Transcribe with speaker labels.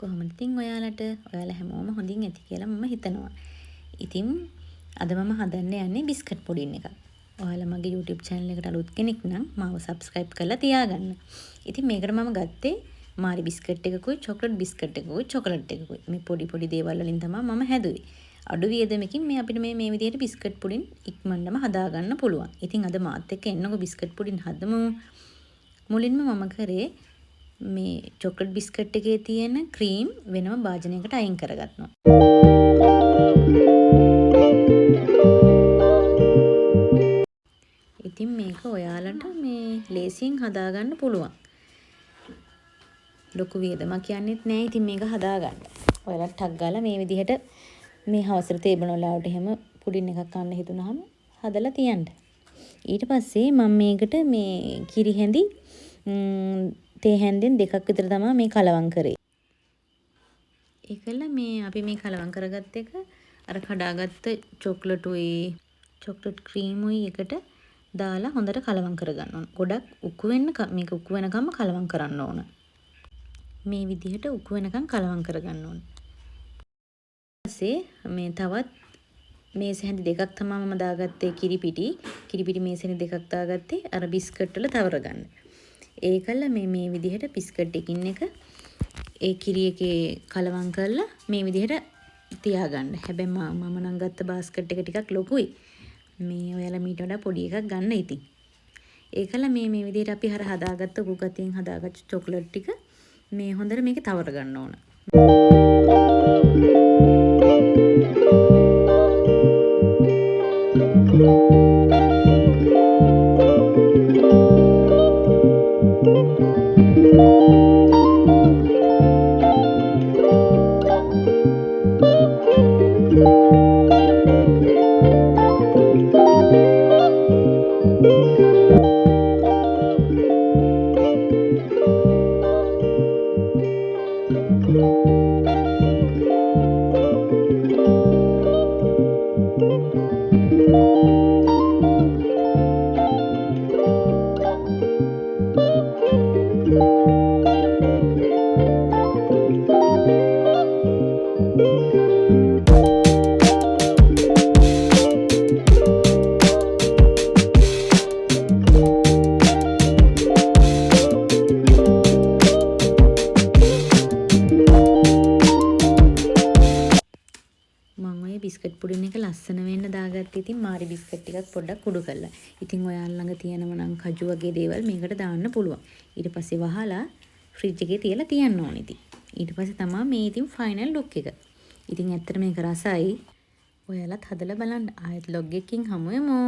Speaker 1: කොහොමද ඉතින් ඔයාලා හැමෝම හොඳින් ඇති කියලා මම හිතනවා. ඉතින් අද මම හදන්න යන්නේ බිස්කට් පුඩින් එකක්. ඔයාලා මගේ YouTube channel එකට අලුත් කෙනෙක් නම් මාව subscribe කරලා තියාගන්න. ඉතින් මේකට මම ගත්තේ මාරි බිස්කට් එකකුයි චොකලට් බිස්කට් එකකුයි චොකලට් එකකුයි. මේ පොඩි දේවල් වලින් තමයි මම හැදුවේ. අඩු වියදමකින් අපිට මේ විදිහට බිස්කට් පුඩින් ඉක්මනටම හදා ගන්න පුළුවන්. ඉතින් අද මාත් එක්ක එන්නකො බිස්කට් පුඩින් හදමු. මුලින්ම මම කරේ මේ චොකලට් බිස්කට් එකේ තියෙන ක්‍රීම් වෙනම භාජනයකට අයින් කරගන්නවා. ඉතින් මේක ඔයාලට මේ ලේසියෙන් හදාගන්න පුළුවන්. ලොකු වියදමක් කියන්නේත් නෑ. ඉතින් මේක හදාගන්න. ඔයාලට ටක් ගාලා මේ විදිහට මේ හවසට තේබන වෙලාවට එහෙම පුඩින් එකක් කන්න හිතුනහම හදලා තියන්න. ඊට පස්සේ මම මේකට මේ කිරි හැඳි තේ හැන්දෙන් දෙකක් විතර තමයි මේ කලවම් කරේ. ඒකල මේ අපි මේ කලවම් කරගත්ත එක අර කඩාගත්ත චොක්ලට් ක්‍රීමුයි එකට දාලා හොඳට කලවම් කරගන්න ඕන. ගොඩක් උක්කු මේක උක්කු වෙනකම්ම කලවම් කරන්න ඕන. මේ විදිහට උක්කු වෙනකම් කලවම් කරගන්න ඕන. ඊපස්සේ මේ තවත් මේස හැඳි දෙකක් තමයි මම දාගත්තේ කිරිපිටි මේස හැඳි දෙකක් දාගත්තේ අර බිස්කට් වල තවර ගන්න. ඒකල මේ විදිහට බිස්කට් එකින් එක ඒ කිරි එකේ කලවම් කරලා මේ විදිහට තියාගන්න. හැබැයි මම නම් ගත්ත බාස්කට් එක ටිකක් ලොකුයි. මේ ඔයාලා මීට වඩා පොඩි එකක් ගන්න ඉතින්. ඒකල මේ විදිහට අපි හදාගත්ත කුකතියෙන් හදාගත්ත චොකලට් ටික මේ හොඳට මේකේ තවර ගන්න ඕන. බිස්කට් පුඩින් එක ලස්සන වෙන්න දාගත්තේ ඉතින් මාරි බිස්කට් ටිකක් පොඩ්ඩක් කුඩු කරලා. ඉතින් ඔයාලා ළඟ තියෙනව නම් කජු වගේ දේවල් මේකට දාන්න පුළුවන්. ඊට පස්සේ වහලා ෆ්‍රිජ් එකේ තියලා තියන්න ඕනේ ඉතින්. ඊට පස්සේ තමයි මේ ඉතින් ෆයිනල් ලුක් එක. ඉතින් ඇත්තට මේක රසයි. ඔයාලත් හදලා බලන්න. ආයෙත් ලොග් එකකින් හමු වෙමු.